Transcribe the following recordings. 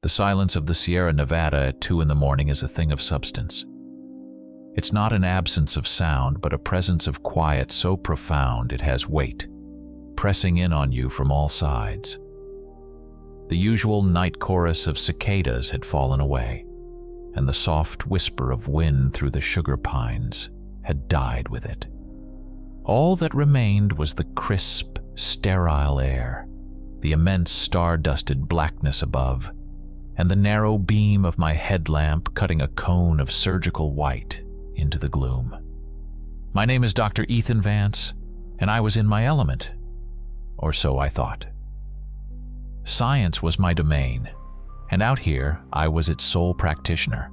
The silence of the Sierra Nevada at 2 in the morning is a thing of substance. It's not an absence of sound, but a presence of quiet so profound it has weight, pressing in on you from all sides. The usual night chorus of cicadas had fallen away, and the soft whisper of wind through the sugar pines had died with it. All that remained was the crisp, sterile air, the immense star-dusted blackness above, and the narrow beam of my headlamp cutting a cone of surgical white into the gloom. My name is Dr. Ethan Vance, and I was in my element, or so I thought. Science was my domain, and out here I was its sole practitioner,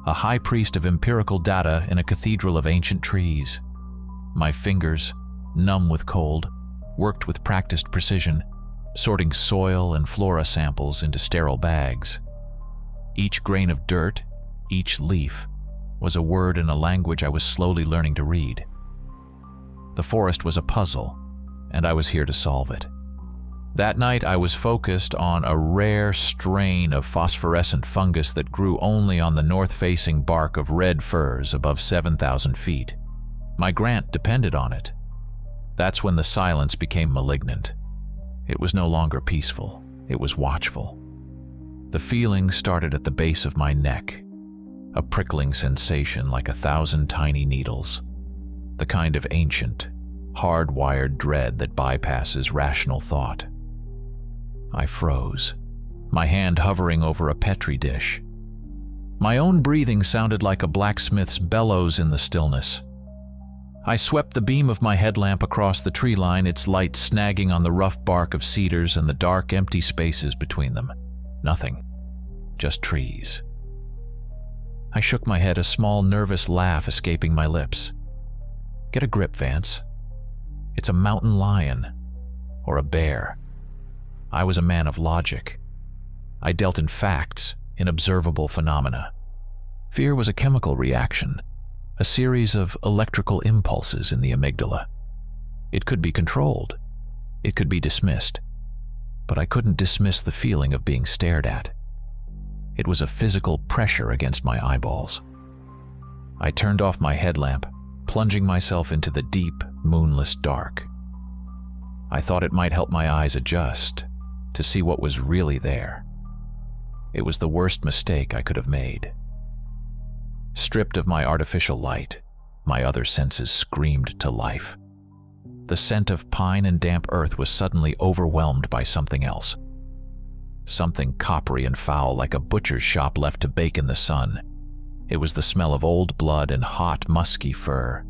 a high priest of empirical data in a cathedral of ancient trees. My fingers, numb with cold, worked with practiced precision, sorting soil and flora samples into sterile bags. Each grain of dirt, each leaf, was a word in a language I was slowly learning to read. The forest was a puzzle, and I was here to solve it. That night I was focused on a rare strain of phosphorescent fungus that grew only on the north-facing bark of red firs above 7,000 feet. My grant depended on it. That's when the silence became malignant. It was no longer peaceful, it was watchful. The feeling started at the base of my neck, a prickling sensation like 1,000 tiny needles, the kind of ancient, hardwired dread that bypasses rational thought. I froze, my hand hovering over a Petri dish. My own breathing sounded like a blacksmith's bellows in the stillness. I swept the beam of my headlamp across the tree line, its light snagging on the rough bark of cedars and the dark, empty spaces between them. Nothing. Just trees. I shook my head, a small, nervous laugh escaping my lips. Get a grip, Vance. It's a mountain lion. Or a bear. I was a man of logic. I dealt in facts, in observable phenomena. Fear was a chemical reaction, a series of electrical impulses in the amygdala. It could be controlled. It could be dismissed. But I couldn't dismiss the feeling of being stared at. It was a physical pressure against my eyeballs. I turned off my headlamp, plunging myself into the deep, moonless dark. I thought it might help my eyes adjust, to see what was really there. It was the worst mistake I could have made. Stripped of my artificial light, my other senses screamed to life. The scent of pine and damp earth was suddenly overwhelmed by something else. Something coppery and foul, like a butcher's shop left to bake in the sun. It was the smell of old blood and hot, musky fur.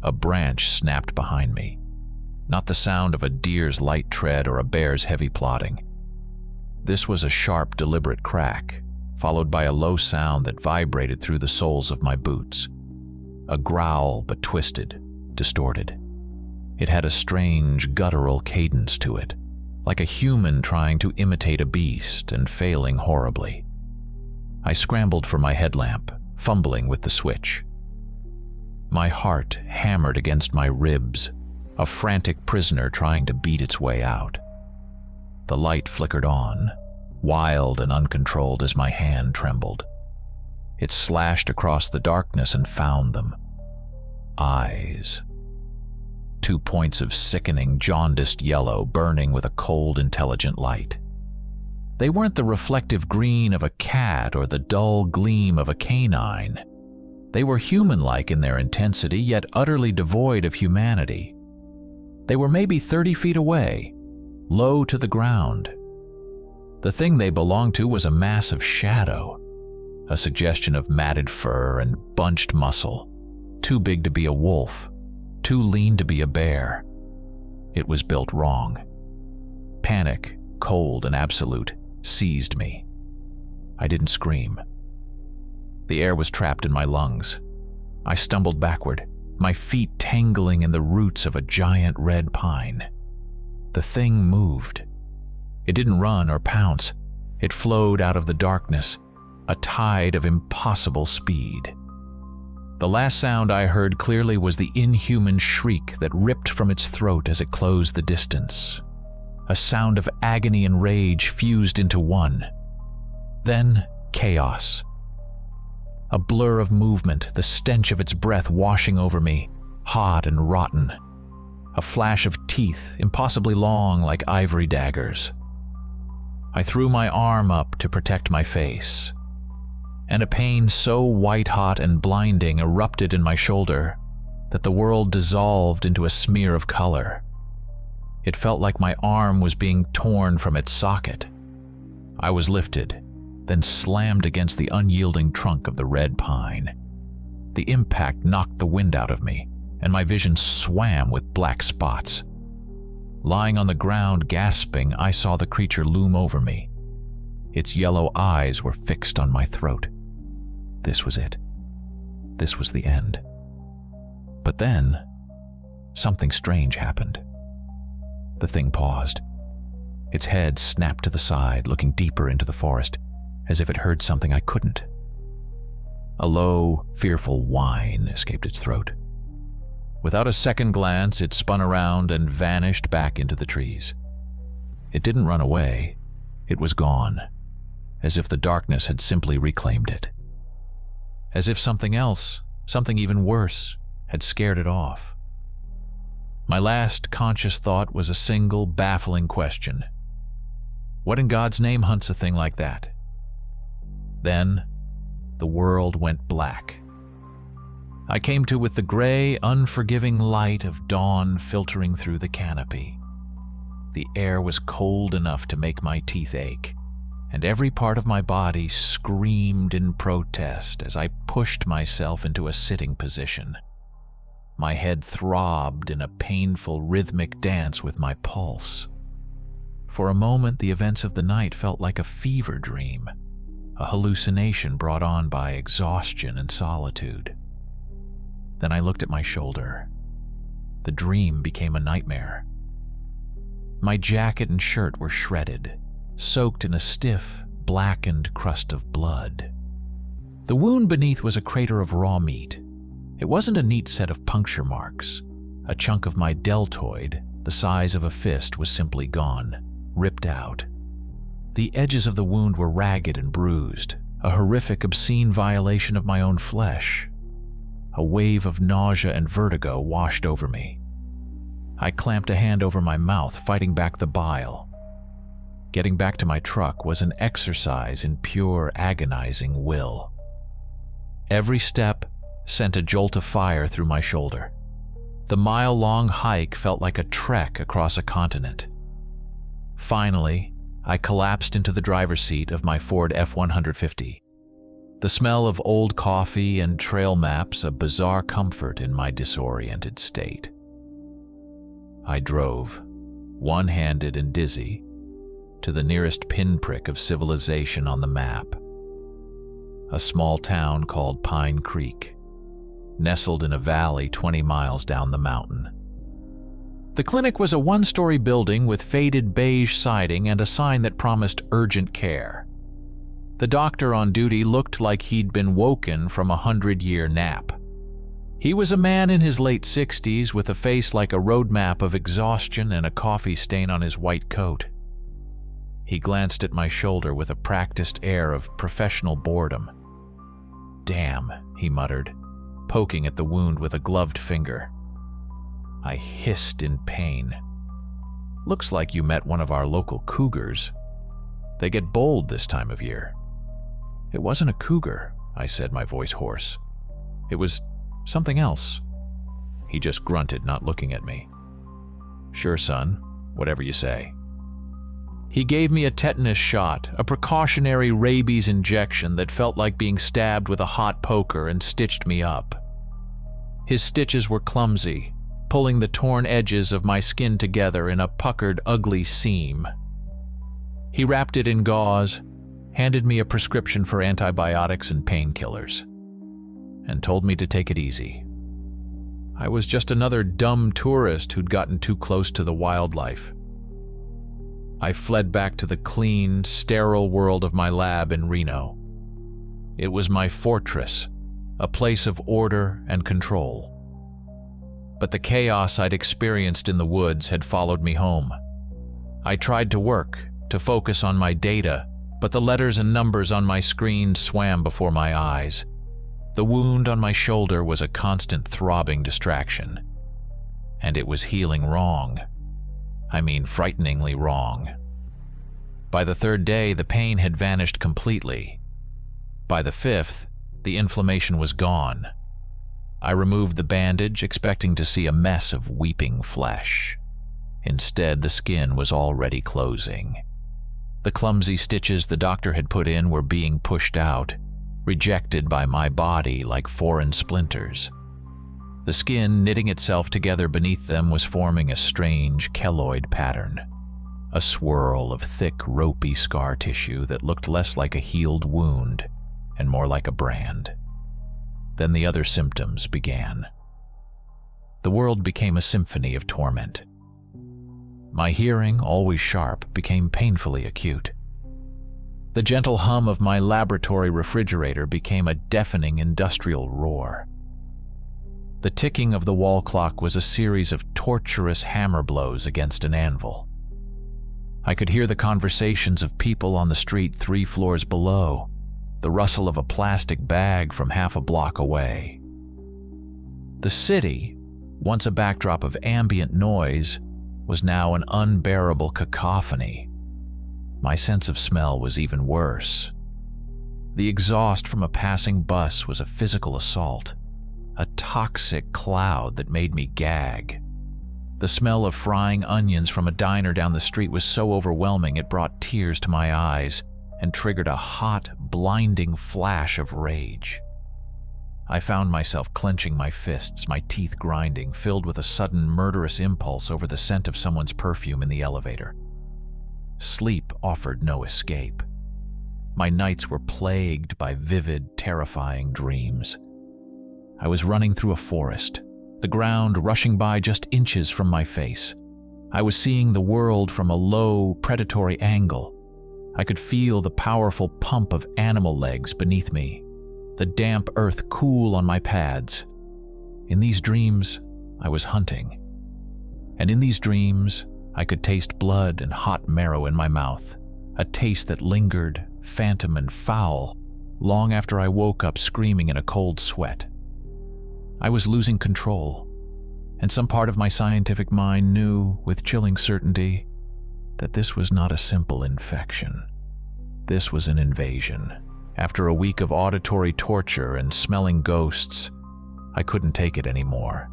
A branch snapped behind me. Not the sound of a deer's light tread or a bear's heavy plodding. This was a sharp, deliberate crack, followed by a low sound that vibrated through the soles of my boots. A growl, but twisted, distorted. It had a strange, guttural cadence to it, like a human trying to imitate a beast and failing horribly. I scrambled for my headlamp, fumbling with the switch. My heart hammered against my ribs, a frantic prisoner trying to beat its way out. The light flickered on, wild and uncontrolled as my hand trembled. It slashed across the darkness and found them. Eyes. 2 points of sickening, jaundiced yellow burning with a cold, intelligent light. They weren't the reflective green of a cat or the dull gleam of a canine. They were human-like in their intensity, yet utterly devoid of humanity. They were maybe 30 feet away, low to the ground. The thing they belonged to was a mass of shadow, a suggestion of matted fur and bunched muscle, too big to be a wolf, too lean to be a bear. It was built wrong. Panic, cold and absolute, seized me. I didn't scream. The air was trapped in my lungs. I stumbled backward, my feet tangling in the roots of a giant red pine. The thing moved. It didn't run or pounce. It flowed out of the darkness, a tide of impossible speed. The last sound I heard clearly was the inhuman shriek that ripped from its throat as it closed the distance. A sound of agony and rage fused into one. Then chaos. A blur of movement, the stench of its breath washing over me, hot and rotten. A flash of teeth, impossibly long like ivory daggers. I threw my arm up to protect my face, and a pain so white-hot and blinding erupted in my shoulder that the world dissolved into a smear of color. It felt like my arm was being torn from its socket. I was lifted, then slammed against the unyielding trunk of the red pine. The impact knocked the wind out of me, and my vision swam with black spots. Lying on the ground, gasping, I saw the creature loom over me. Its yellow eyes were fixed on my throat. This was it. This was the end. But then, something strange happened. The thing paused. Its head snapped to the side, looking deeper into the forest, as if it heard something I couldn't. A low, fearful whine escaped its throat. Without a second glance, it spun around and vanished back into the trees. It didn't run away. It was gone, as if the darkness had simply reclaimed it. As if something else, something even worse, had scared it off. My last conscious thought was a single, baffling question. What in God's name hunts a thing like that? Then, the world went black. I came to with the gray, unforgiving light of dawn filtering through the canopy. The air was cold enough to make my teeth ache, and every part of my body screamed in protest as I pushed myself into a sitting position. My head throbbed in a painful, rhythmic dance with my pulse. For a moment, the events of the night felt like a fever dream, a hallucination brought on by exhaustion and solitude. Then I looked at my shoulder. The dream became a nightmare. My jacket and shirt were shredded, soaked in a stiff, blackened crust of blood. The wound beneath was a crater of raw meat. It wasn't a neat set of puncture marks. A chunk of my deltoid, the size of a fist, was simply gone, ripped out. The edges of the wound were ragged and bruised, a horrific, obscene violation of my own flesh. A wave of nausea and vertigo washed over me. I clamped a hand over my mouth, fighting back the bile. Getting back to my truck was an exercise in pure, agonizing will. Every step sent a jolt of fire through my shoulder. The mile-long hike felt like a trek across a continent. Finally, I collapsed into the driver's seat of my Ford F-150. The smell of old coffee and trail maps a bizarre comfort in my disoriented state. I drove, one-handed and dizzy, to the nearest pinprick of civilization on the map. A small town called Pine Creek, nestled in a valley 20 miles down the mountain. The clinic was a one-story building with faded beige siding and a sign that promised urgent care. The doctor on duty looked like he'd been woken from a 100-year nap. He was a man in his late 60s with a face like a road map of exhaustion and a coffee stain on his white coat. He glanced at my shoulder with a practiced air of professional boredom. "Damn," he muttered, poking at the wound with a gloved finger. I hissed in pain. "Looks like you met one of our local cougars. They get bold this time of year." "It wasn't a cougar," I said, my voice hoarse. "It was something else." He just grunted, not looking at me. "Sure, son, whatever you say." He gave me a tetanus shot, a precautionary rabies injection that felt like being stabbed with a hot poker, and stitched me up. His stitches were clumsy, pulling the torn edges of my skin together in a puckered, ugly seam. He wrapped it in gauze, handed me a prescription for antibiotics and painkillers, and told me to take it easy. I was just another dumb tourist who'd gotten too close to the wildlife. I fled back to the clean, sterile world of my lab in Reno. It was my fortress, a place of order and control. But the chaos I'd experienced in the woods had followed me home. I tried to work, to focus on my data, but the letters and numbers on my screen swam before my eyes. The wound on my shoulder was a constant throbbing distraction. And it was healing wrong. I mean, frighteningly wrong. By the third day, the pain had vanished completely. By the fifth, the inflammation was gone. I removed the bandage, expecting to see a mess of weeping flesh. Instead, the skin was already closing. The clumsy stitches the doctor had put in were being pushed out, rejected by my body like foreign splinters. The skin, knitting itself together beneath them, was forming a strange keloid pattern, a swirl of thick, ropey scar tissue that looked less like a healed wound and more like a brand. Then the other symptoms began. The world became a symphony of torment. My hearing, always sharp, became painfully acute. The gentle hum of my laboratory refrigerator became a deafening industrial roar. The ticking of the wall clock was a series of torturous hammer blows against an anvil. I could hear the conversations of people on the street 3 floors below, the rustle of a plastic bag from half a block away. The city, once a backdrop of ambient noise, was now an unbearable cacophony. My sense of smell was even worse. The exhaust from a passing bus was a physical assault, a toxic cloud that made me gag. The smell of frying onions from a diner down the street was so overwhelming it brought tears to my eyes and triggered a hot, blinding flash of rage. I found myself clenching my fists, my teeth grinding, filled with a sudden murderous impulse over the scent of someone's perfume in the elevator. Sleep offered no escape. My nights were plagued by vivid, terrifying dreams. I was running through a forest, the ground rushing by just inches from my face. I was seeing the world from a low, predatory angle. I could feel the powerful pump of animal legs beneath me, the damp earth cool on my pads. In these dreams, I was hunting. And in these dreams, I could taste blood and hot marrow in my mouth, a taste that lingered, phantom and foul, long after I woke up screaming in a cold sweat. I was losing control, and some part of my scientific mind knew with chilling certainty that this was not a simple infection. This was an invasion. After a week of auditory torture and smelling ghosts, I couldn't take it anymore.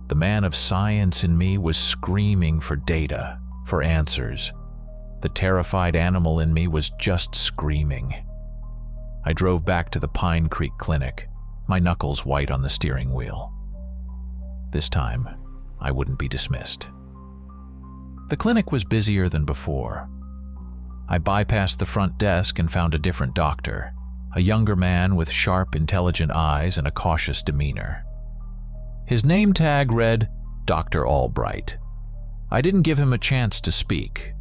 The man of science in me was screaming for data, for answers. The terrified animal in me was just screaming. I drove back to the Pine Creek Clinic, my knuckles white on the steering wheel. This time, I wouldn't be dismissed. The clinic was busier than before. I bypassed the front desk and found a different doctor, a younger man with sharp, intelligent eyes and a cautious demeanor. His name tag read Dr. Albbright. I didn't give him a chance to speak.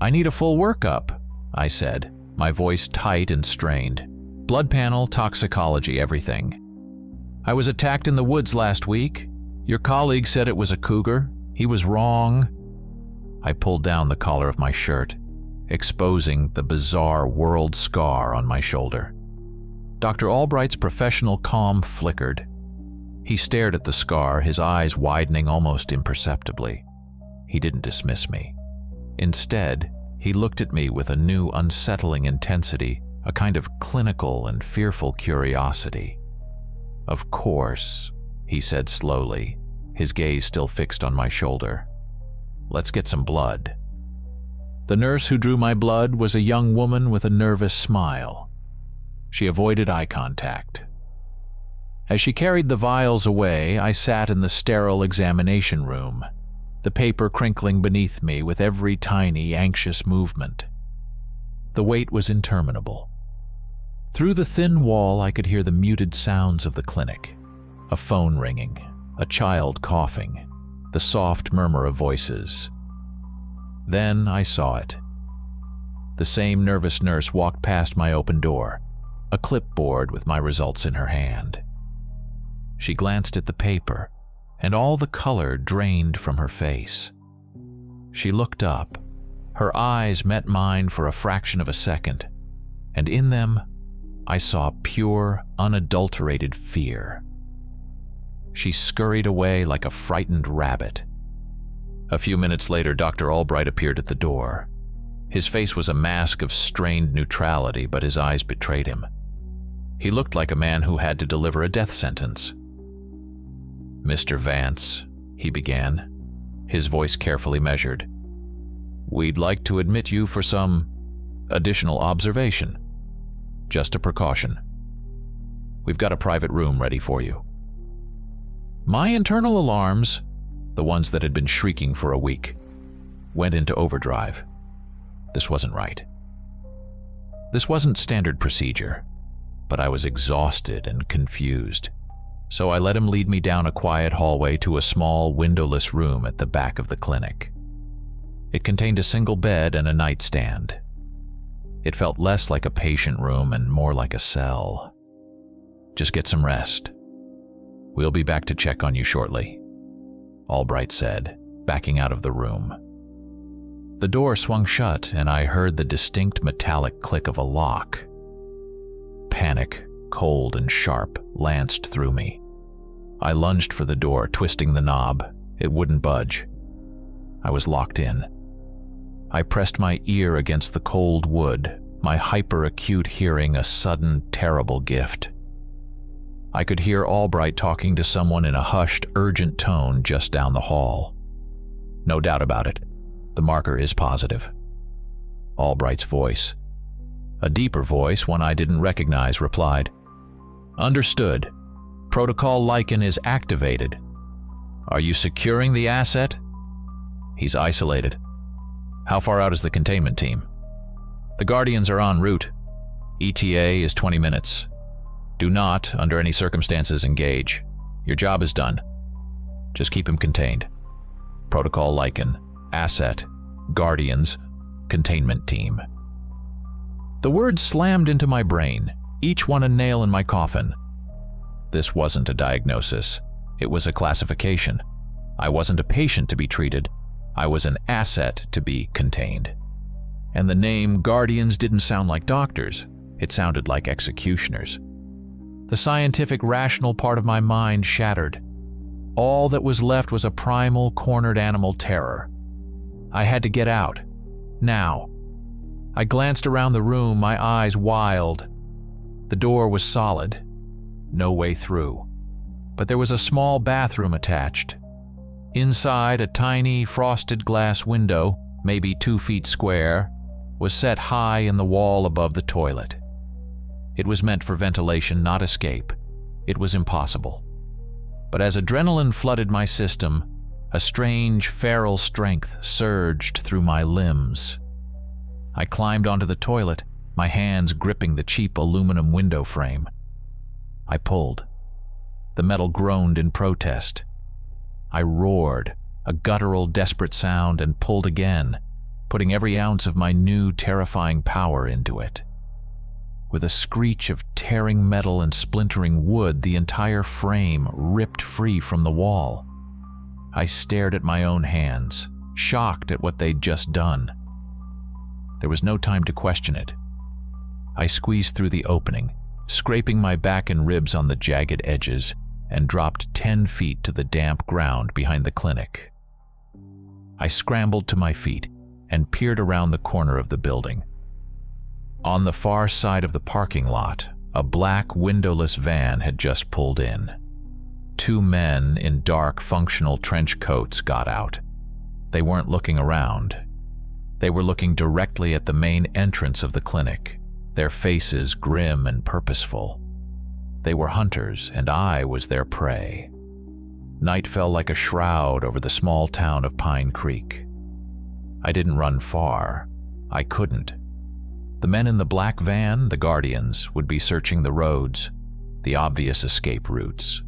"I need a full workup," I said, my voice tight and strained. "Blood panel, toxicology, everything. I was attacked in the woods last week. Your colleague said it was a cougar. He was wrong." I pulled down the collar of my shirt, exposing the bizarre world scar on my shoulder. Dr. Albright's professional calm flickered. He stared at the scar, his eyes widening almost imperceptibly. He didn't dismiss me. Instead, he looked at me with a new, unsettling intensity, a kind of clinical and fearful curiosity. "Of course," he said slowly, his gaze still fixed on my shoulder. "Let's get some blood." The nurse who drew my blood was a young woman with a nervous smile. She avoided eye contact. As she carried the vials away, I sat in the sterile examination room, the paper crinkling beneath me with every tiny, anxious movement. The wait was interminable. Through the thin wall, I could hear the muted sounds of the clinic, a phone ringing, a child coughing, the soft murmur of voices. Then I saw it. The same nervous nurse walked past my open door, a clipboard with my results in her hand. She glanced at the paper, and all the color drained from her face. She looked up, Her eyes met mine for a fraction of a second, and in them I saw pure, unadulterated fear. She scurried away like a frightened rabbit. A few minutes later, Dr. Albbright appeared at the door. His face was a mask of strained neutrality, but his eyes betrayed him. He looked like a man who had to deliver a death sentence. "Mr. Vance," he began, his voice carefully measured, "we'd like to admit you for some additional observation. Just a precaution. We've got a private room ready for you." My internal alarms, the ones that had been shrieking for a week, went into overdrive. This wasn't right. This wasn't standard procedure, but I was exhausted and confused. So I let him lead me down a quiet hallway to a small, windowless room at the back of the clinic. It contained a single bed and a nightstand. It felt less like a patient room and more like a cell. "Just get some rest. We'll be back to check on you shortly," Albbright said, backing out of the room. The door swung shut, and I heard the distinct metallic click of a lock. Panic, cold and sharp, lanced through me. I lunged for the door, twisting the knob. It wouldn't budge. I was locked in. I pressed my ear against the cold wood, my hyper-acute hearing a sudden, terrible gift. I could hear Albbright talking to someone in a hushed, urgent tone just down the hall. "No doubt about it. The marker is positive." Albright's voice, a deeper voice, one I didn't recognize, replied, "Understood. Protocol Lycan is activated. Are you securing the asset?" "He's isolated." "How far out is the containment team?" "The Guardians are en route. ETA is 20 minutes. Do not, under any circumstances, engage. Your job is done. Just keep him contained. Protocol Lycan, asset, Guardians, containment team." The words slammed into my brain, each one a nail in my coffin. This wasn't a diagnosis. It was a classification. I wasn't a patient to be treated. I was an asset to be contained. And the name Guardians didn't sound like doctors. It sounded like executioners. The scientific, rational part of my mind shattered. All that was left was a primal, cornered animal terror. I had to get out. Now. I glanced around the room, my eyes wild. The door was solid. No way through. But there was a small bathroom attached. Inside, a tiny, frosted glass window, maybe 2 feet square, was set high in the wall above the toilet. It was meant for ventilation, not escape. It was impossible. But as adrenaline flooded my system, a strange, feral strength surged through my limbs. I climbed onto the toilet, my hands gripping the cheap aluminum window frame. I pulled. The metal groaned in protest. I roared, a guttural, desperate sound, and pulled again, putting every ounce of my new, terrifying power into it. With a screech of tearing metal and splintering wood, the entire frame ripped free from the wall. I stared at my own hands, shocked at what they'd just done. There was no time to question it. I squeezed through the opening, scraping my back and ribs on the jagged edges, and dropped 10 feet to the damp ground behind the clinic. I scrambled to my feet and peered around the corner of the building. On the far side of the parking lot, a black, windowless van had just pulled in. 2 men in dark, functional trench coats got out. They weren't looking around. They were looking directly at the main entrance of the clinic, their faces grim and purposeful. They were hunters, and I was their prey. Night fell like a shroud over the small town of Pine Creek. I didn't run far. I couldn't. The men in the black van, the Guardians, would be searching the roads, the obvious escape routes.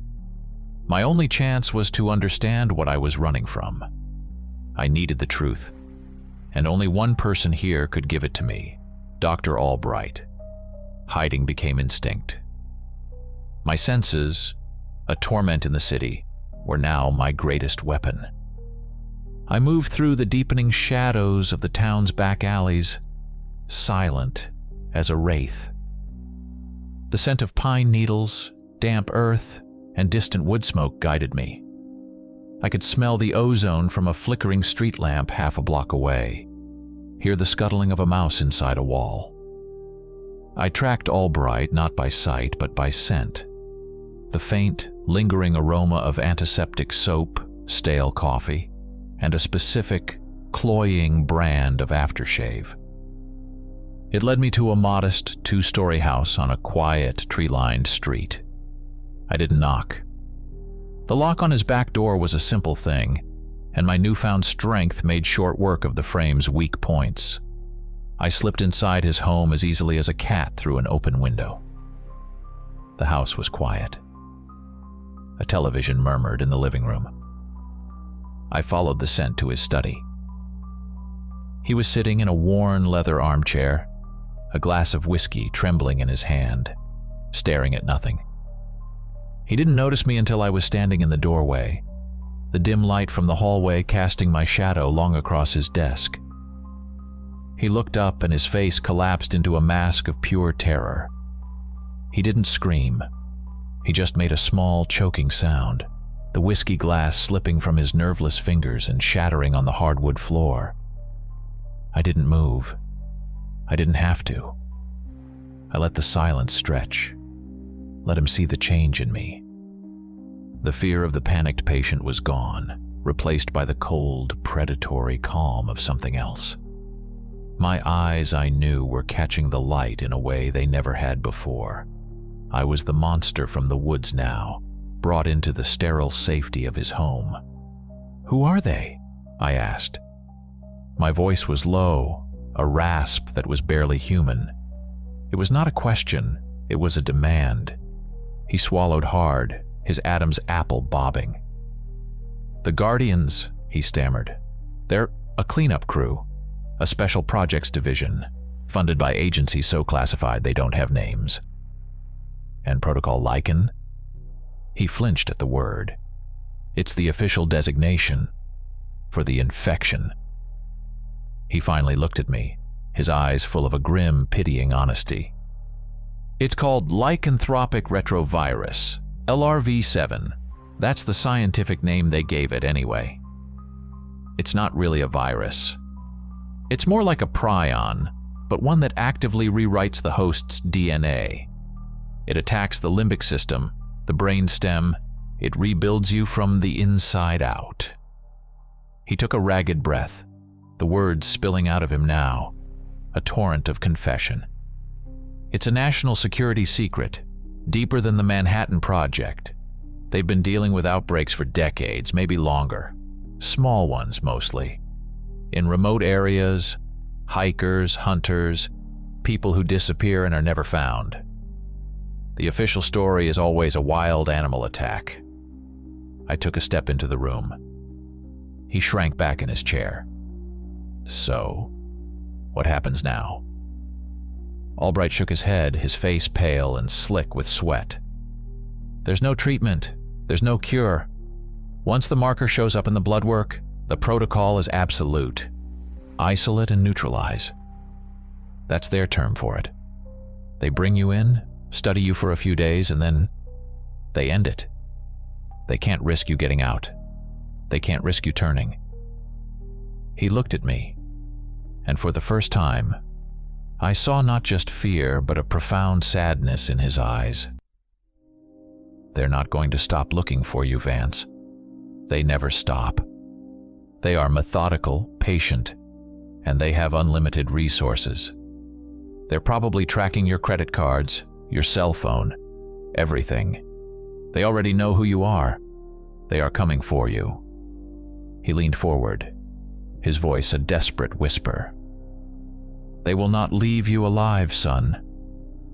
My only chance was to understand what I was running from. I needed the truth, and only one person here could give it to me, Dr. Albbright. Hiding became instinct. My senses, a torment in the city, were now my greatest weapon. I moved through the deepening shadows of the town's back alleys, silent as a wraith. The scent of pine needles, damp earth, and distant wood smoke guided me. I could smell the ozone from a flickering street lamp half a block away, hear the scuttling of a mouse inside a wall. I tracked Albbright not by sight but by scent. The faint, lingering aroma of antiseptic soap, stale coffee, and a specific, cloying brand of aftershave. It led me to a modest, two-story house on a quiet, tree-lined street. I didn't knock. The lock on his back door was a simple thing, and my newfound strength made short work of the frame's weak points. I slipped inside his home as easily as a cat through an open window. The house was quiet. A television murmured in the living room. I followed the scent to his study. He was sitting in a worn leather armchair, a glass of whiskey trembling in his hand, staring at nothing. He didn't notice me until I was standing in the doorway, the dim light from the hallway casting my shadow long across his desk. He looked up and his face collapsed into a mask of pure terror. He didn't scream. He just made a small, choking sound, the whiskey glass slipping from his nerveless fingers and shattering on the hardwood floor. I didn't move. I didn't have to. I let the silence stretch. Let him see the change in me. The fear of the panicked patient was gone, replaced by the cold, predatory calm of something else. My eyes, I knew, were catching the light in a way they never had before. I was the monster from the woods now, brought into the sterile safety of his home. "Who are they?" I asked. My voice was low, a rasp that was barely human. It was not a question, it was a demand. He swallowed hard, his Adam's apple bobbing. "The Guardians," he stammered. "They're a cleanup crew, a special projects division, funded by agencies so classified they don't have names." "And Protocol Lichen?" He flinched at the word. "It's the official designation for the infection." He finally looked at me, his eyes full of a grim, pitying honesty. "It's called lycanthropic retrovirus, LRV7. That's the scientific name they gave it anyway. It's not really a virus. It's more like a prion, but one that actively rewrites the host's DNA. It attacks the limbic system, the brainstem. It rebuilds you from the inside out." He took a ragged breath, the words spilling out of him now, a torrent of confession. "It's a national security secret, deeper than the Manhattan Project. They've been dealing with outbreaks for decades, maybe longer. Small ones, mostly. In remote areas, hikers, hunters, people who disappear and are never found. The official story is always a wild animal attack." I took a step into the room. He shrank back in his chair. "So, what happens now?" Albbright shook his head, his face pale and slick with sweat. "There's no treatment. There's no cure. Once the marker shows up in the blood work, the protocol is absolute. Isolate and neutralize. That's their term for it. They bring you in, study you for a few days, and then they end it. They can't risk you getting out. They can't risk you turning." He looked at me, and for the first time, I saw not just fear, but a profound sadness in his eyes. "They're not going to stop looking for you, Vance. They never stop. They are methodical, patient, and they have unlimited resources. They're probably tracking your credit cards, your cell phone, everything. They already know who you are. They are coming for you." He leaned forward, his voice a desperate whisper. "They will not leave you alive, son.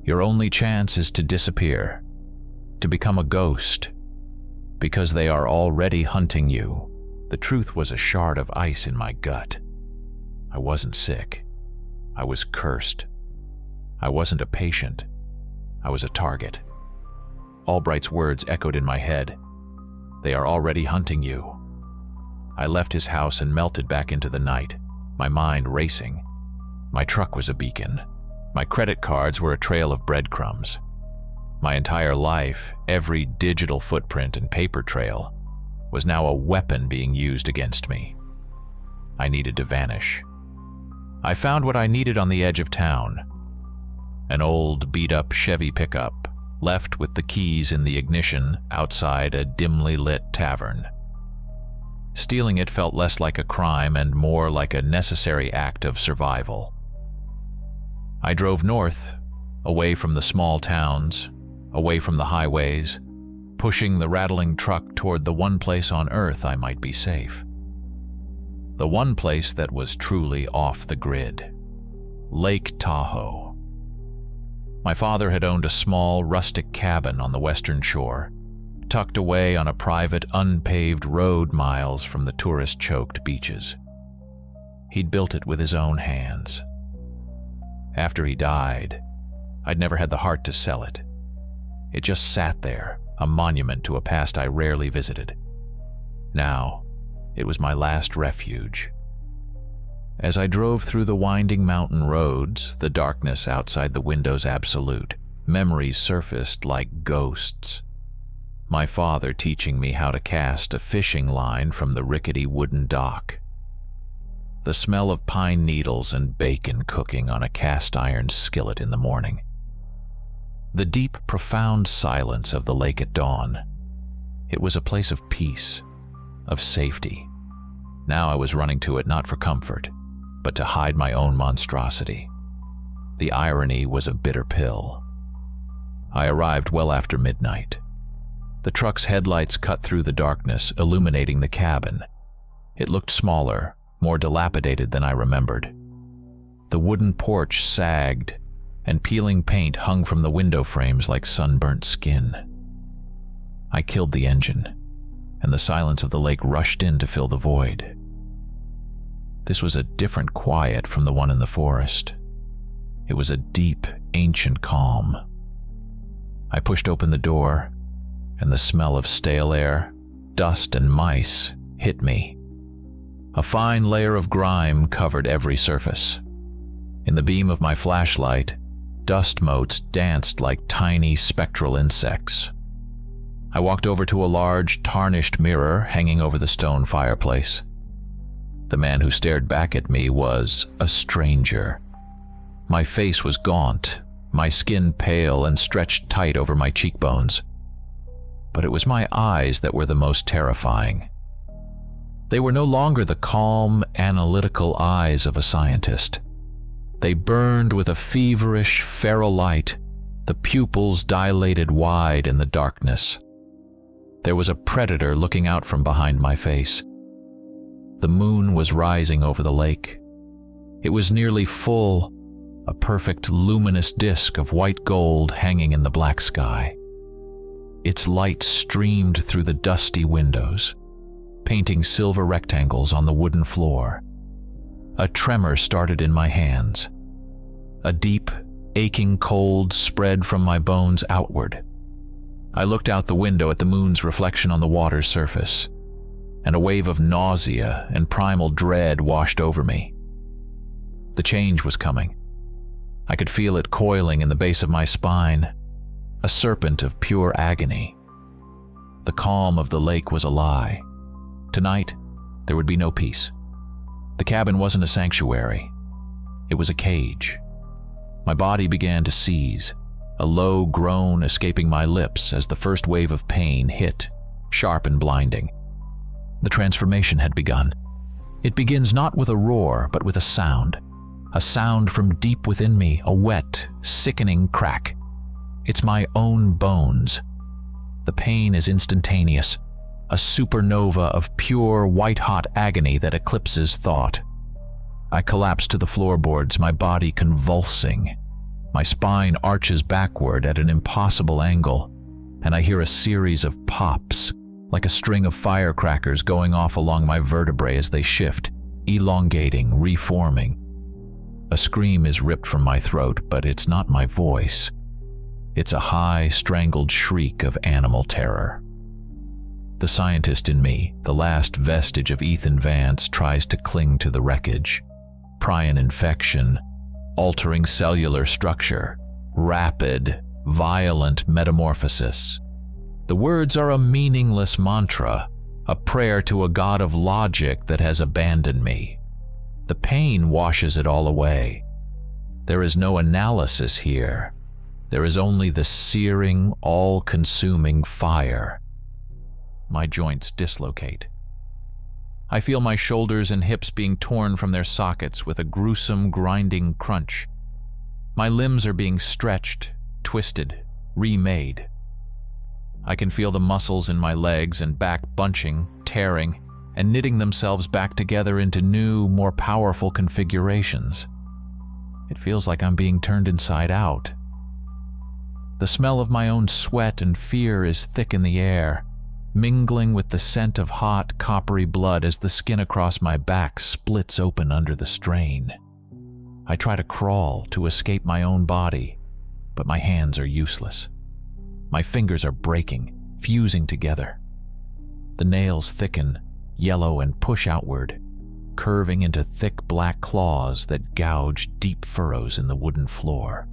Your only chance is to disappear, to become a ghost, because they are already hunting you." The truth was a shard of ice in my gut. I wasn't sick. I was cursed. I wasn't a patient. I was a target. Albright's words echoed in my head. "They are already hunting you." I left his house and melted back into the night, my mind racing. My truck was a beacon. My credit cards were a trail of breadcrumbs. My entire life, every digital footprint and paper trail, was now a weapon being used against me. I needed to vanish. I found what I needed on the edge of town. An old, beat-up Chevy pickup, left with the keys in the ignition outside a dimly lit tavern. Stealing it felt less like a crime and more like a necessary act of survival. I drove north, away from the small towns, away from the highways, pushing the rattling truck toward the one place on earth I might be safe. The one place that was truly off the grid. Lake Tahoe. My father had owned a small, rustic cabin on the western shore, tucked away on a private, unpaved road miles from the tourist-choked beaches. He'd built it with his own hands. After he died, I'd never had the heart to sell it. It just sat there, a monument to a past I rarely visited. Now, it was my last refuge. As I drove through the winding mountain roads, the darkness outside the windows absolute, memories surfaced like ghosts. My father teaching me how to cast a fishing line from the rickety wooden dock. The smell of pine needles and bacon cooking on a cast-iron skillet in the morning. The deep, profound silence of the lake at dawn. It was a place of peace, of safety. Now I was running to it not for comfort, but to hide my own monstrosity. The irony was a bitter pill. I arrived well after midnight. The truck's headlights cut through the darkness, illuminating the cabin. It looked smaller, more dilapidated than I remembered. The wooden porch sagged, and peeling paint hung from the window frames like sunburnt skin. I killed the engine, and the silence of the lake rushed in to fill the void. This was a different quiet from the one in the forest. It was a deep, ancient calm. I pushed open the door, and the smell of stale air, dust, and mice hit me. A fine layer of grime covered every surface. In the beam of my flashlight, dust motes danced like tiny spectral insects. I walked over to a large, tarnished mirror hanging over the stone fireplace. The man who stared back at me was a stranger. My face was gaunt, my skin pale and stretched tight over my cheekbones. But it was my eyes that were the most terrifying. They were no longer the calm, analytical eyes of a scientist. They burned with a feverish, feral light, the pupils dilated wide in the darkness. There was a predator looking out from behind my face. The moon was rising over the lake. It was nearly full, a perfect luminous disk of white gold hanging in the black sky. Its light streamed through the dusty windows, painting silver rectangles on the wooden floor. A tremor started in my hands. A deep, aching cold spread from my bones outward. I looked out the window at the moon's reflection on the water's surface, and a wave of nausea and primal dread washed over me. The change was coming. I could feel it coiling in the base of my spine, a serpent of pure agony. The calm of the lake was a lie. Tonight, there would be no peace. The cabin wasn't a sanctuary. It was a cage. My body began to seize, a low groan escaping my lips as the first wave of pain hit, sharp and blinding. The transformation had begun. It begins not with a roar, but with a sound from deep within me, a wet, sickening crack. It's my own bones. The pain is instantaneous, a supernova of pure, white-hot agony that eclipses thought. I collapse to the floorboards, my body convulsing. My spine arches backward at an impossible angle, and I hear a series of pops, like a string of firecrackers going off along my vertebrae as they shift, elongating, reforming. A scream is ripped from my throat, but it's not my voice. It's a high, strangled shriek of animal terror. The scientist in me, the last vestige of Ethan Vance, tries to cling to the wreckage. Prion infection, altering cellular structure, rapid, violent metamorphosis. The words are a meaningless mantra, a prayer to a god of logic that has abandoned me. The pain washes it all away. There is no analysis here. There is only the searing, all-consuming fire. My joints dislocate. I feel my shoulders and hips being torn from their sockets with a gruesome, grinding crunch. My limbs are being stretched, twisted, remade. I can feel the muscles in my legs and back bunching, tearing, and knitting themselves back together into new, more powerful configurations. It feels like I'm being turned inside out. The smell of my own sweat and fear is thick in the air, mingling with the scent of hot, coppery blood as the skin across my back splits open under the strain. I try to crawl to escape my own body, but my hands are useless. My fingers are breaking, fusing together. The nails thicken, yellow, and push outward, curving into thick black claws that gouge deep furrows in the wooden floor.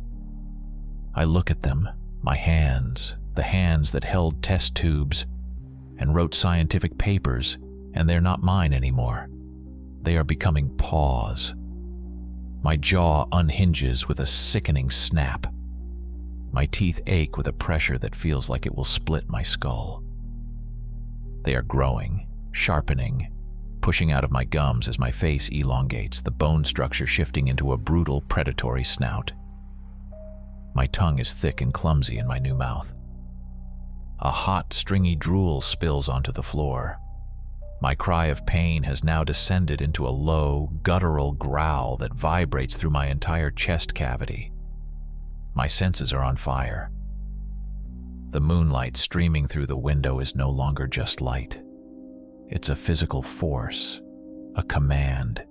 I look at them, my hands, the hands that held test tubes and wrote scientific papers, and they're not mine anymore. They are becoming paws. My jaw unhinges with a sickening snap. My teeth ache with a pressure that feels like it will split my skull. They are growing, sharpening, pushing out of my gums as my face elongates, the bone structure shifting into a brutal, predatory snout. My tongue is thick and clumsy in my new mouth. A hot, stringy drool spills onto the floor. My cry of pain has now descended into a low, guttural growl that vibrates through my entire chest cavity. My senses are on fire. The moonlight streaming through the window is no longer just light. It's a physical force, a command.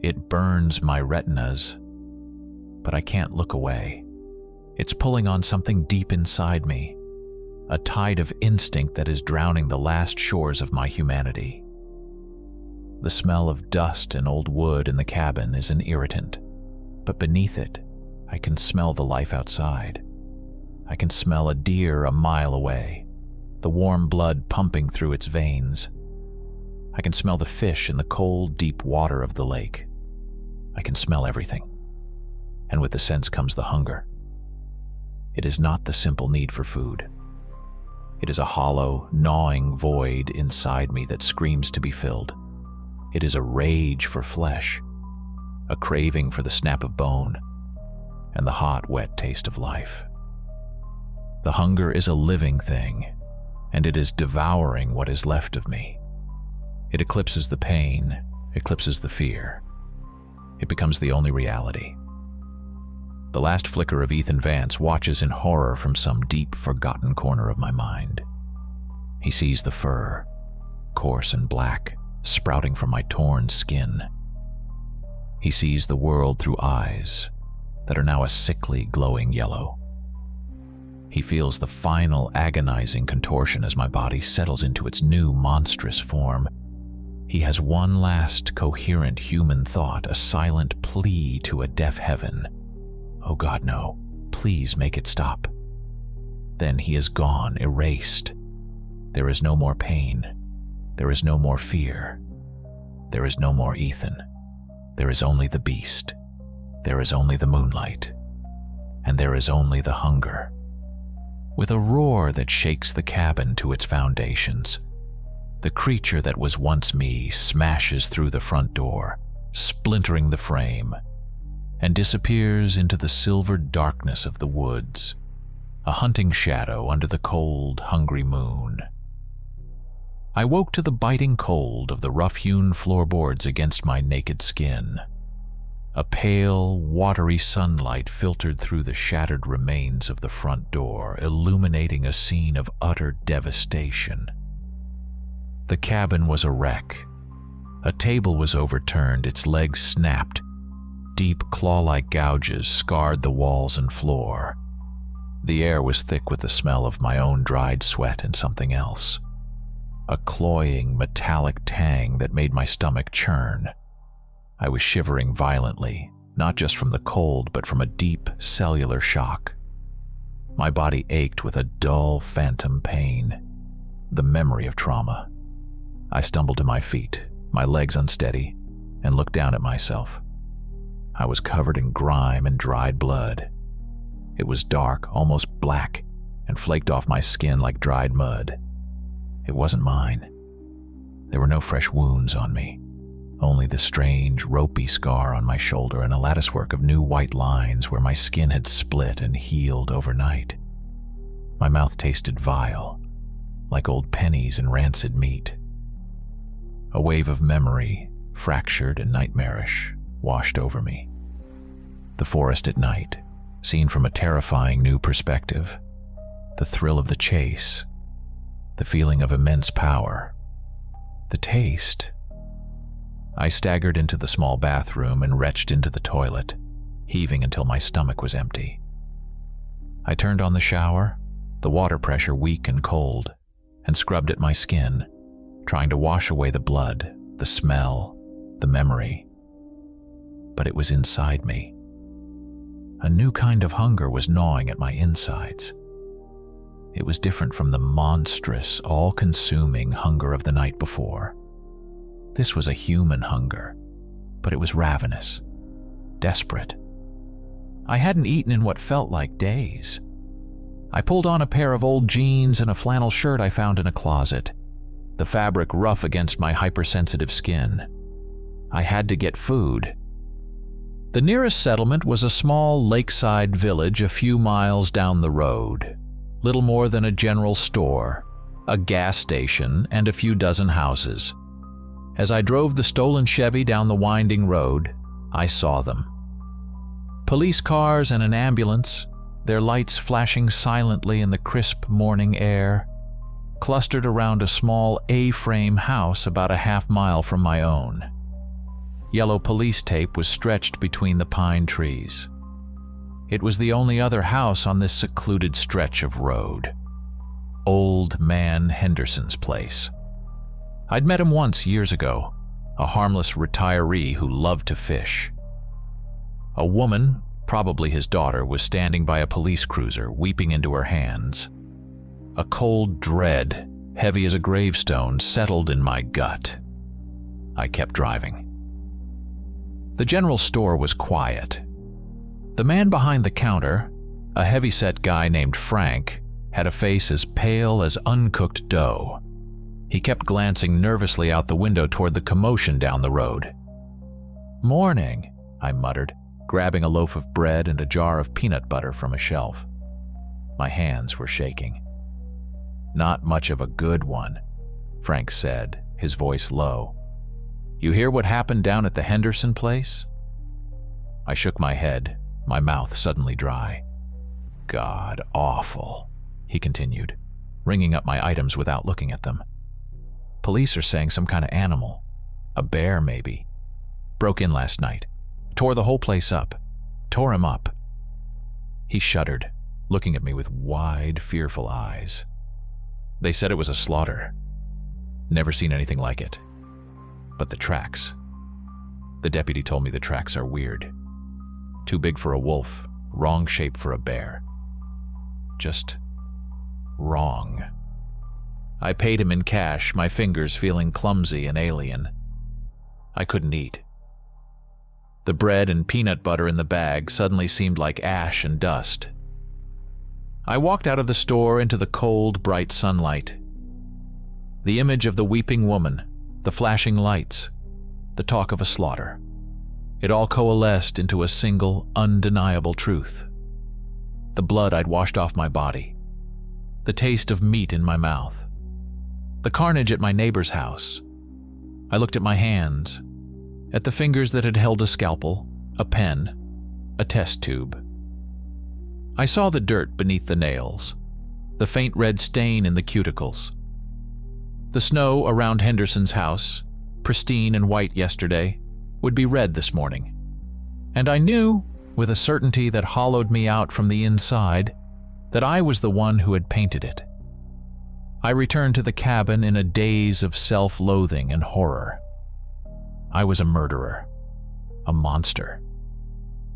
It burns my retinas, but I can't look away. It's pulling on something deep inside me, a tide of instinct that is drowning the last shores of my humanity. The smell of dust and old wood in the cabin is an irritant, but beneath it, I can smell the life outside. I can smell a deer a mile away, the warm blood pumping through its veins. I can smell the fish in the cold, deep water of the lake. I can smell everything. And with the sense comes the hunger. It is not the simple need for food. It is a hollow, gnawing void inside me that screams to be filled. It is a rage for flesh, a craving for the snap of bone, and the hot, wet taste of life. The hunger is a living thing, and it is devouring what is left of me. It eclipses the pain, eclipses the fear. It becomes the only reality. The last flicker of Ethan Vance watches in horror from some deep, forgotten corner of my mind. He sees the fur, coarse and black, sprouting from my torn skin. He sees the world through eyes that are now a sickly, glowing yellow. He feels the final, agonizing contortion as my body settles into its new, monstrous form. He has one last, coherent human thought, a silent plea to a deaf heaven. Oh God, no. Please make it stop. Then he is gone, erased. There is no more pain. There is no more fear. There is no more Ethan. There is only the beast. There is only the moonlight. And there is only the hunger. With a roar that shakes the cabin to its foundations, the creature that was once me smashes through the front door, splintering the frame, and disappears into the silvered darkness of the woods, a hunting shadow under the cold, hungry moon. I woke to the biting cold of the rough-hewn floorboards against my naked skin. A pale, watery sunlight filtered through the shattered remains of the front door, illuminating a scene of utter devastation. The cabin was a wreck. A table was overturned, its legs snapped. Deep, claw-like gouges scarred the walls and floor. The air was thick with the smell of my own dried sweat and something else. a cloying, metallic tang that made my stomach churn. I was shivering violently, not just from the cold, but from a deep cellular shock. My body ached with a dull, phantom pain, the memory of trauma. I stumbled to my feet, my legs unsteady, and looked down at myself. I was covered in grime and dried blood. It was dark, almost black, and flaked off my skin like dried mud. It wasn't mine. There were no fresh wounds on me, only the strange, ropey scar on my shoulder and a latticework of new white lines where my skin had split and healed overnight. My mouth tasted vile, like old pennies and rancid meat. A wave of memory, fractured and nightmarish, washed over me. The forest at night, seen from a terrifying new perspective. The thrill of the chase. The feeling of immense power. The taste. I staggered into the small bathroom and retched into the toilet, heaving until my stomach was empty. I turned on the shower, the water pressure weak and cold, and scrubbed at my skin, trying to wash away the blood, the smell, the memory. But it was inside me. A new kind of hunger was gnawing at my insides. It was different from the monstrous, all-consuming hunger of the night before. This was a human hunger, but it was ravenous, desperate. I hadn't eaten in what felt like days. I pulled on a pair of old jeans and a flannel shirt I found in a closet, the fabric rough against my hypersensitive skin. I had to get food. The nearest settlement was a small lakeside village a few miles down the road. Little more than a general store, a gas station, and a few dozen houses. As I drove the stolen Chevy down the winding road, I saw them. Police cars and an ambulance, their lights flashing silently in the crisp morning air, clustered around a small A-frame house about a half-mile from my own. Yellow police tape was stretched between the pine trees. It was the only other house on this secluded stretch of road. Old Man Henderson's place. I'd met him once years ago, a harmless retiree who loved to fish. A woman, probably his daughter, was standing by a police cruiser, weeping into her hands. A cold dread, heavy as a gravestone, settled in my gut. I kept driving. The general store was quiet. The man behind the counter, a heavy-set guy named Frank, had a face as pale as uncooked dough. He kept glancing nervously out the window toward the commotion down the road. "Morning," I muttered, grabbing a loaf of bread and a jar of peanut butter from a shelf. My hands were shaking. "Not much of a good one," Frank said, his voice low. "You hear what happened down at the Henderson place?" I shook my head, my mouth suddenly dry. "God, awful," he continued, ringing up my items without looking at them. "Police are saying some kind of animal, a bear maybe, broke in last night, tore the whole place up, tore him up." He shuddered, looking at me with wide, fearful eyes. "They said it was a slaughter. Never seen anything like it. But the tracks. The deputy told me the tracks are weird. Too big for a wolf, wrong shape for a bear. Just wrong." I paid him in cash, my fingers feeling clumsy and alien. I couldn't eat. The bread and peanut butter in the bag suddenly seemed like ash and dust. I walked out of the store into the cold, bright sunlight. The image of the weeping woman, the flashing lights, the talk of a slaughter. It all coalesced into a single, undeniable truth. The blood I'd washed off my body. The taste of meat in my mouth. The carnage at my neighbor's house. I looked at my hands, at the fingers that had held a scalpel, a pen, a test tube. I saw the dirt beneath the nails, the faint red stain in the cuticles. The snow around Henderson's house, pristine and white yesterday, would be red this morning. And I knew, with a certainty that hollowed me out from the inside, that I was the one who had painted it. I returned to the cabin in a daze of self-loathing and horror. I was a murderer, a monster.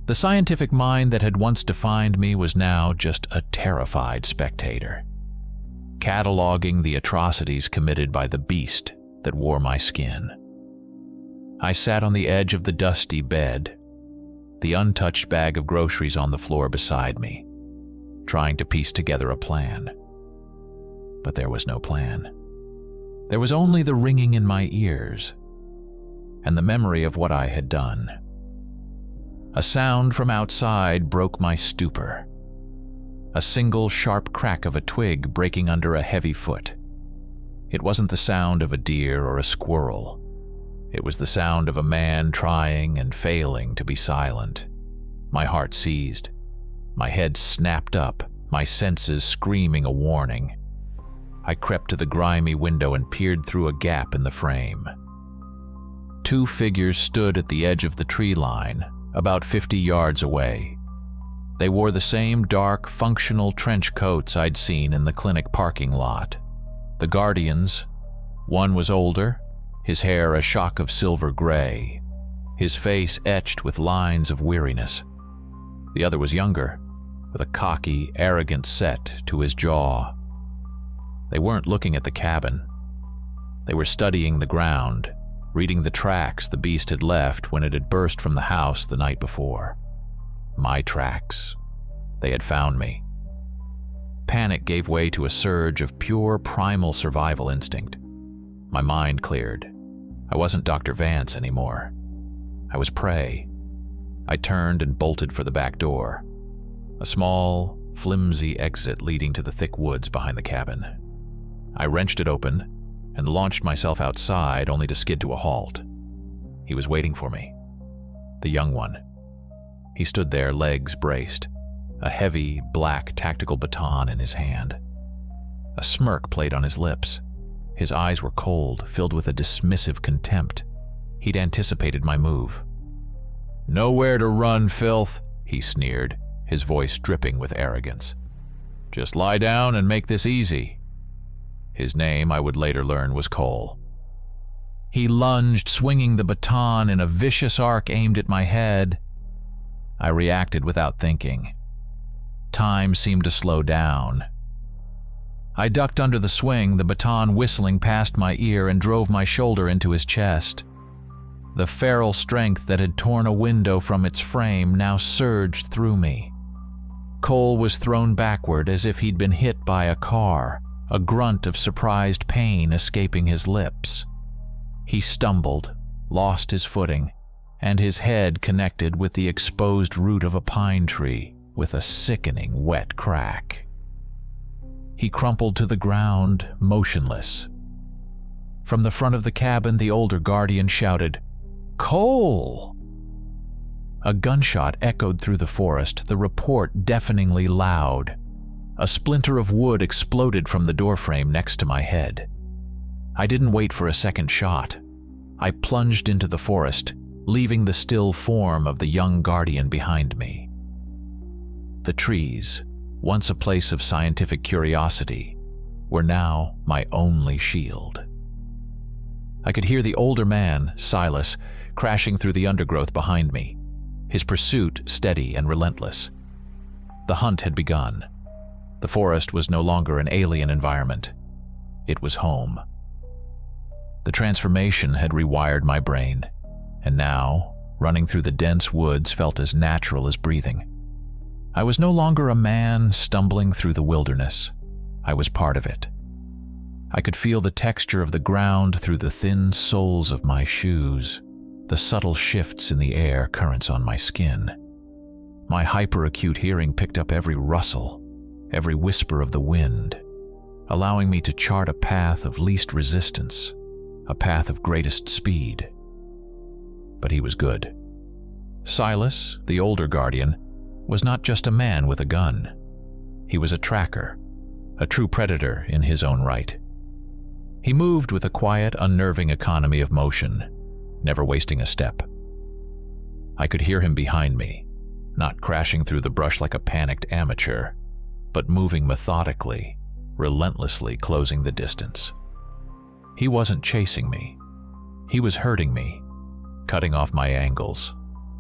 The scientific mind that had once defined me was now just a terrified spectator, cataloging the atrocities committed by the beast that wore my skin. I sat on the edge of the dusty bed, the untouched bag of groceries on the floor beside me, trying to piece together a plan. But there was no plan. There was only the ringing in my ears and the memory of what I had done. A sound from outside broke my stupor. A single sharp crack of a twig breaking under a heavy foot. It wasn't the sound of a deer or a squirrel. It was the sound of a man trying and failing to be silent. My heart seized. My head snapped up, my senses screaming a warning. I crept to the grimy window and peered through a gap in the frame. Two figures stood at the edge of the tree line, about 50 yards away. They wore the same dark, functional trench coats I'd seen in the clinic parking lot. The guardians. One was older, his hair a shock of silver gray, his face etched with lines of weariness. The other was younger, with a cocky, arrogant set to his jaw. They weren't looking at the cabin. They were studying the ground, reading the tracks the beast had left when it had burst from the house the night before. My tracks. They had found me. Panic gave way to a surge of pure primal survival instinct. My mind cleared. I wasn't Dr. Vance anymore. I was prey. I turned and bolted for the back door, a small, flimsy exit leading to the thick woods behind the cabin. I wrenched it open and launched myself outside, only to skid to a halt. He was waiting for me. The young one. He stood there, legs braced, a heavy, black tactical baton in his hand. A smirk played on his lips. His eyes were cold, filled with a dismissive contempt. He'd anticipated my move. "Nowhere to run, filth," he sneered, his voice dripping with arrogance. "Just lie down and make this easy." His name, I would later learn, was Cole. He lunged, swinging the baton in a vicious arc aimed at my head. I reacted without thinking. Time seemed to slow down. I ducked under the swing, the baton whistling past my ear, and drove my shoulder into his chest. The feral strength that had torn a window from its frame now surged through me. Cole was thrown backward as if he'd been hit by a car, a grunt of surprised pain escaping his lips. He stumbled, lost his footing, and his head connected with the exposed root of a pine tree with a sickening wet crack. He crumpled to the ground, motionless. From the front of the cabin, the older guardian shouted, "Cole!" A gunshot echoed through the forest, the report deafeningly loud. A splinter of wood exploded from the doorframe next to my head. I didn't wait for a second shot. I plunged into the forest, leaving the still form of the young guardian behind me. The trees, once a place of scientific curiosity, were now my only shield. I could hear the older man, Silas, crashing through the undergrowth behind me, his pursuit steady and relentless. The hunt had begun. The forest was no longer an alien environment. It was home. The transformation had rewired my brain, and now, running through the dense woods felt as natural as breathing. I was no longer a man stumbling through the wilderness. I was part of it. I could feel the texture of the ground through the thin soles of my shoes, the subtle shifts in the air currents on my skin. My hyperacute hearing picked up every rustle, every whisper of the wind, allowing me to chart a path of least resistance, a path of greatest speed. But he was good. Silas, the older guardian, was not just a man with a gun. He was a tracker, a true predator in his own right. He moved with a quiet, unnerving economy of motion, never wasting a step. I could hear him behind me, not crashing through the brush like a panicked amateur, but moving methodically, relentlessly closing the distance. He wasn't chasing me. He was hurting me, cutting off my angles,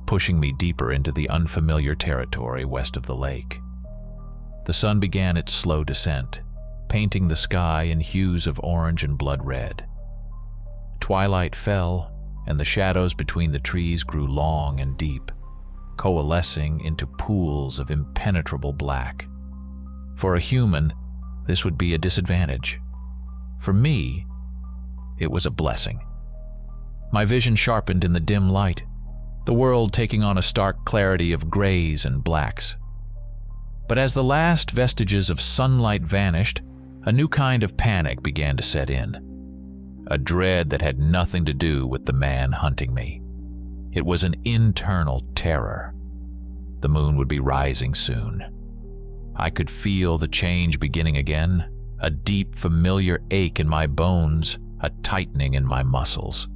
pushing me deeper into the unfamiliar territory west of the lake. The sun began its slow descent, painting the sky in hues of orange and blood red. Twilight fell, and the shadows between the trees grew long and deep, coalescing into pools of impenetrable black. For a human, this would be a disadvantage. For me, it was a blessing. My vision sharpened in the dim light, the world taking on a stark clarity of grays and blacks. But as the last vestiges of sunlight vanished, a new kind of panic began to set in. A dread that had nothing to do with the man hunting me. It was an internal terror. The moon would be rising soon. I could feel the change beginning again, a deep, familiar ache in my bones, a tightening in my muscles.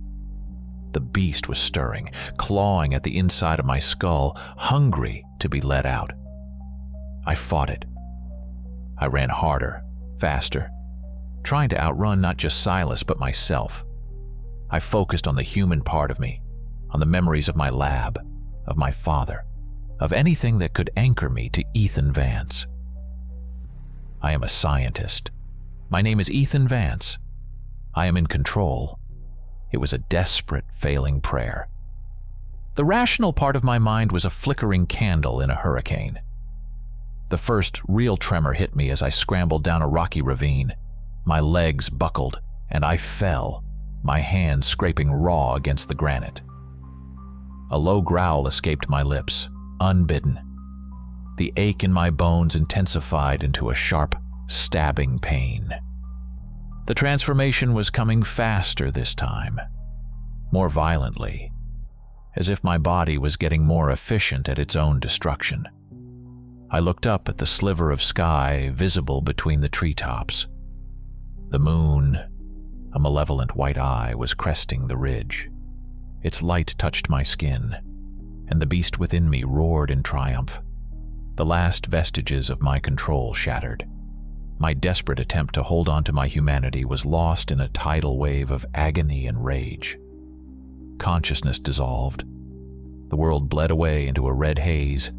The beast was stirring, clawing at the inside of my skull, hungry to be let out. I fought it. I ran harder, faster, trying to outrun not just Silas but myself. I focused on the human part of me, on the memories of my lab, of my father, of anything that could anchor me to Ethan Vance. I am a scientist. My name is Ethan Vance. I am in control. It was a desperate, failing prayer. The rational part of my mind was a flickering candle in a hurricane. The first real tremor hit me as I scrambled down a rocky ravine. My legs buckled, and I fell, my hands scraping raw against the granite. A low growl escaped my lips, unbidden. The ache in my bones intensified into a sharp, stabbing pain. The transformation was coming faster this time, more violently, as if my body was getting more efficient at its own destruction. I looked up at the sliver of sky visible between the treetops. The moon, a malevolent white eye, was cresting the ridge. Its light touched my skin, and the beast within me roared in triumph. The last vestiges of my control shattered. My desperate attempt to hold on to my humanity was lost in a tidal wave of agony and rage. Consciousness dissolved. The world bled away into a red haze.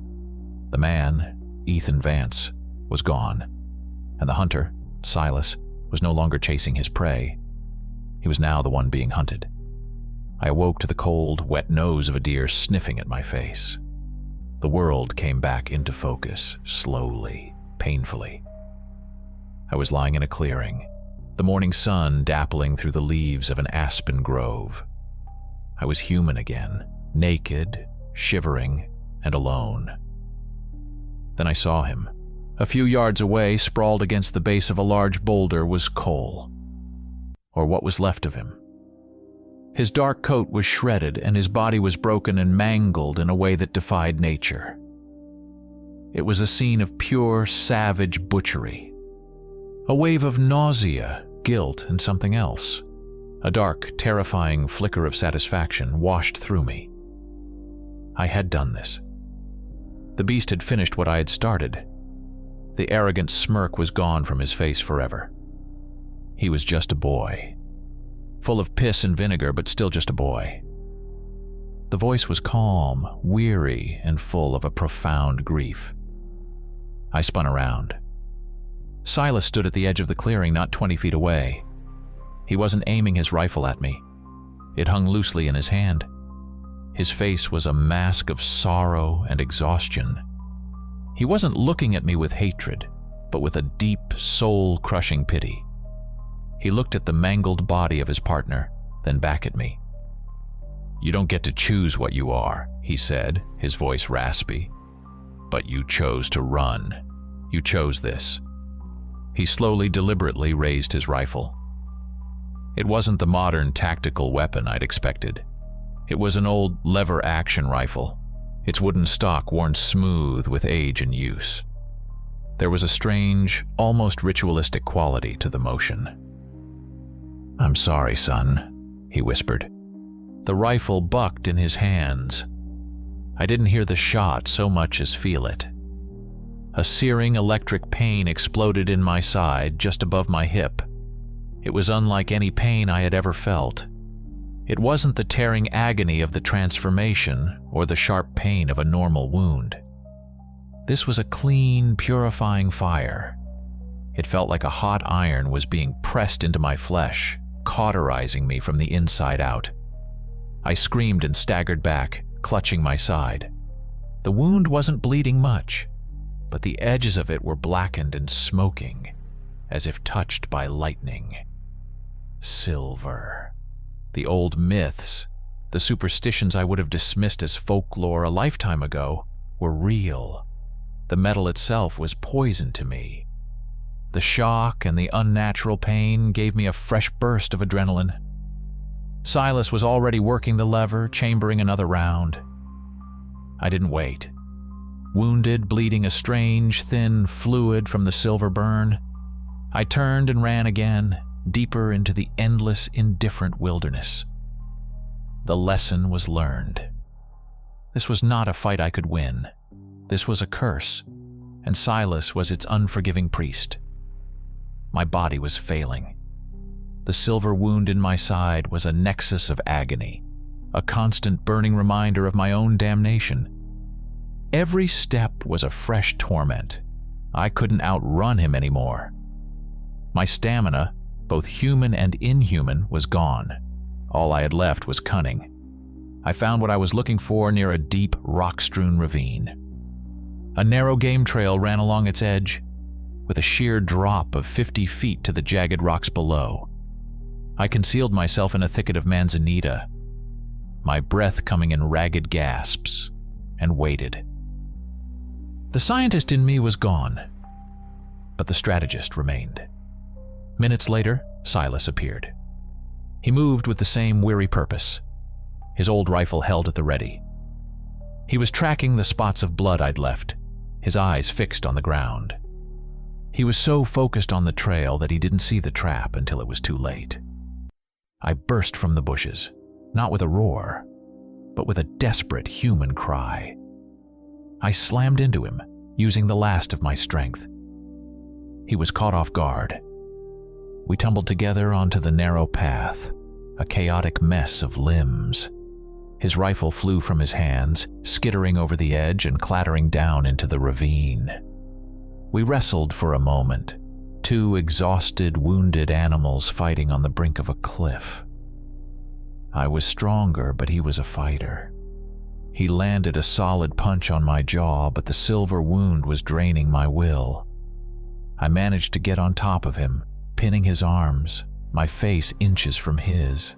The man, Ethan Vance, was gone, and the hunter, Silas, was no longer chasing his prey. He was now the one being hunted. I awoke to the cold, wet nose of a deer sniffing at my face. The world came back into focus, slowly, painfully. I was lying in a clearing, the morning sun dappling through the leaves of an aspen grove. I was human again, naked, shivering, and alone. Then I saw him. A few yards away, sprawled against the base of a large boulder, was Cole, or what was left of him. His dark coat was shredded, and his body was broken and mangled in a way that defied nature. It was a scene of pure, savage butchery. A wave of nausea, guilt, and something else. A dark, terrifying flicker of satisfaction washed through me. I had done this. The beast had finished what I had started. The arrogant smirk was gone from his face forever. He was just a boy. Full of piss and vinegar, but still just a boy. The voice was calm, weary, and full of a profound grief. I spun around. Silas stood at the edge of the clearing, not 20 feet away. He wasn't aiming his rifle at me. It hung loosely in his hand. His face was a mask of sorrow and exhaustion. He wasn't looking at me with hatred, but with a deep, soul-crushing pity. He looked at the mangled body of his partner, then back at me. "You don't get to choose what you are," he said, his voice raspy. "But you chose to run. You chose this." He slowly, deliberately raised his rifle. It wasn't the modern tactical weapon I'd expected. It was an old lever-action rifle, its wooden stock worn smooth with age and use. There was a strange, almost ritualistic quality to the motion. "I'm sorry, son," he whispered. The rifle bucked in his hands. I didn't hear the shot so much as feel it. A searing electric pain exploded in my side, just above my hip. It was unlike any pain I had ever felt. It wasn't the tearing agony of the transformation or the sharp pain of a normal wound. This was a clean, purifying fire. It felt like a hot iron was being pressed into my flesh, cauterizing me from the inside out. I screamed and staggered back, clutching my side. The wound wasn't bleeding much, but the edges of it were blackened and smoking, as if touched by lightning. Silver. The old myths, the superstitions I would have dismissed as folklore a lifetime ago, were real. The metal itself was poison to me. The shock and the unnatural pain gave me a fresh burst of adrenaline. Silas was already working the lever, chambering another round. I didn't wait. Wounded, bleeding a strange, thin fluid from the silver burn, I turned and ran again, deeper into the endless, indifferent wilderness. The lesson was learned. This was not a fight I could win. This was a curse, and Silas was its unforgiving priest. My body was failing. The silver wound in my side was a nexus of agony, a constant burning reminder of my own damnation. Every step was a fresh torment. I couldn't outrun him anymore. My stamina, both human and inhuman, was gone. All I had left was cunning. I found what I was looking for near a deep, rock-strewn ravine. A narrow game trail ran along its edge, with a sheer drop of 50 feet to the jagged rocks below. I concealed myself in a thicket of manzanita, my breath coming in ragged gasps, and waited. The scientist in me was gone, but the strategist remained. Minutes later, Silas appeared. He moved with the same weary purpose, his old rifle held at the ready. He was tracking the spots of blood I'd left, his eyes fixed on the ground. He was so focused on the trail that he didn't see the trap until it was too late. I burst from the bushes, not with a roar, but with a desperate human cry. I slammed into him, using the last of my strength. He was caught off guard. We tumbled together onto the narrow path, a chaotic mess of limbs. His rifle flew from his hands, skittering over the edge and clattering down into the ravine. We wrestled for a moment, two exhausted, wounded animals fighting on the brink of a cliff. I was stronger, but he was a fighter. He landed a solid punch on my jaw, but the silver wound was draining my will. I managed to get on top of him, pinning his arms, my face inches from his.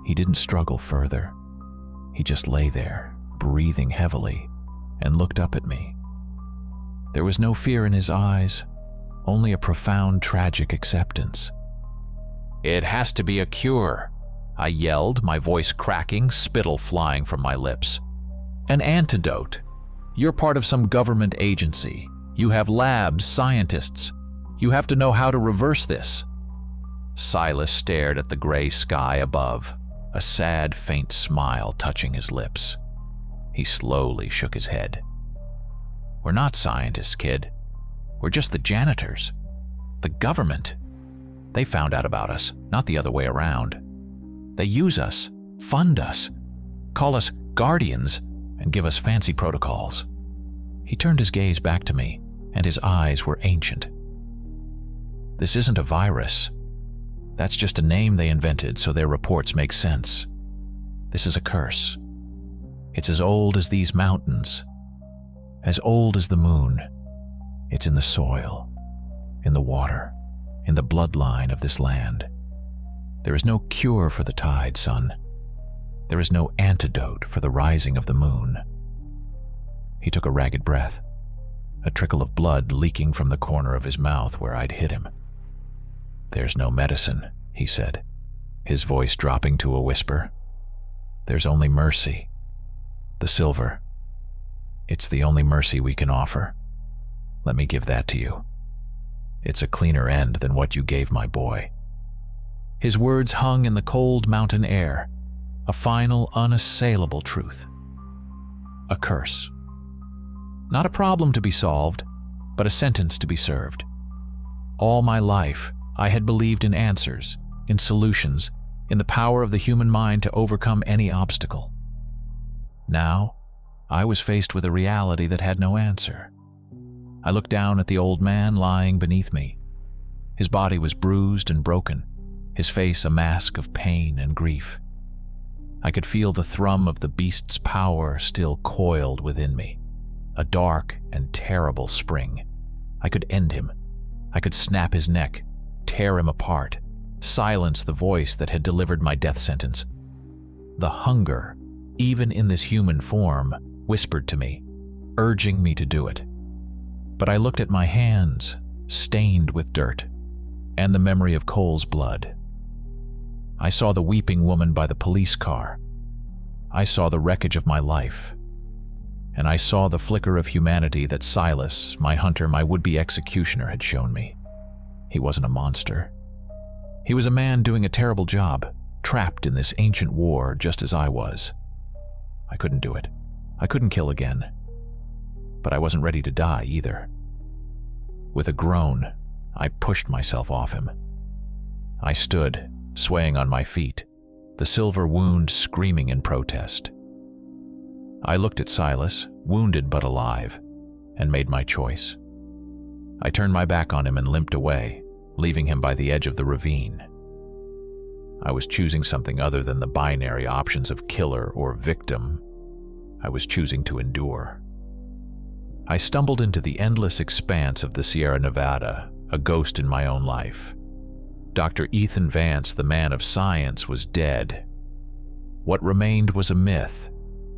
He didn't struggle further. He just lay there, breathing heavily, and looked up at me. There was no fear in his eyes, only a profound, tragic acceptance. "It has to be a cure," I yelled, my voice cracking, spittle flying from my lips. "An antidote. You're part of some government agency. You have labs, scientists. You have to know how to reverse this." Silas stared at the gray sky above, a sad, faint smile touching his lips. He slowly shook his head. "We're not scientists, kid. We're just the janitors. The government. They found out about us, not the other way around. They use us, fund us, call us guardians, and give us fancy protocols." He turned his gaze back to me, and his eyes were ancient. "This isn't a virus. That's just a name they invented so their reports make sense. This is a curse. It's as old as these mountains, as old as the moon. It's in the soil, in the water, in the bloodline of this land. There is no cure for the tide, son. There is no antidote for the rising of the moon." He took a ragged breath, a trickle of blood leaking from the corner of his mouth where I'd hit him. "There's no medicine," he said, his voice dropping to a whisper. "There's only mercy. The silver. It's the only mercy we can offer. Let me give that to you. It's a cleaner end than what you gave my boy." His words hung in the cold mountain air, a final, unassailable truth. A curse. Not a problem to be solved, but a sentence to be served. All my life, I had believed in answers, in solutions, in the power of the human mind to overcome any obstacle. Now, I was faced with a reality that had no answer. I looked down at the old man lying beneath me. His body was bruised and broken, his face a mask of pain and grief. I could feel the thrum of the beast's power still coiled within me, a dark and terrible spring. I could end him. I could snap his neck, tear him apart, silence the voice that had delivered my death sentence. The hunger, even in this human form, whispered to me, urging me to do it. But I looked at my hands, stained with dirt, and the memory of Cole's blood. I saw the weeping woman by the police car. I saw the wreckage of my life. And I saw the flicker of humanity that Silas, my hunter, my would-be executioner, had shown me. He wasn't a monster. He was a man doing a terrible job, trapped in this ancient war just as I was. I couldn't do it. I couldn't kill again. But I wasn't ready to die either. With a groan, I pushed myself off him. I stood, swaying on my feet, the silver wound screaming in protest. I looked at Silas, wounded but alive, and made my choice. I turned my back on him and limped away, leaving him by the edge of the ravine. I was choosing something other than the binary options of killer or victim. I was choosing to endure. I stumbled into the endless expanse of the Sierra Nevada, a ghost in my own life. Dr. Ethan Vance, the man of science, was dead. What remained was a myth,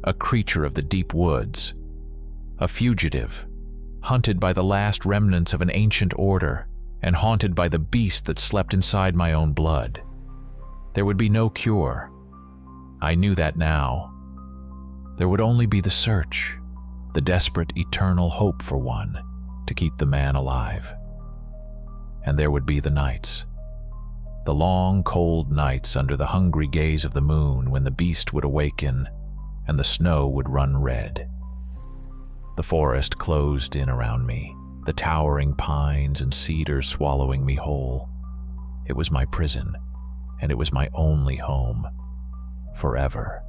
a creature of the deep woods, a fugitive, hunted by the last remnants of an ancient order and haunted by the beast that slept inside my own blood. There would be no cure. I knew that now. There would only be the search, the desperate eternal hope for one to keep the man alive. And there would be the nights. The long, cold nights under the hungry gaze of the moon when the beast would awaken and the snow would run red. The forest closed in around me, the towering pines and cedars swallowing me whole. It was my prison, and it was my only home, forever.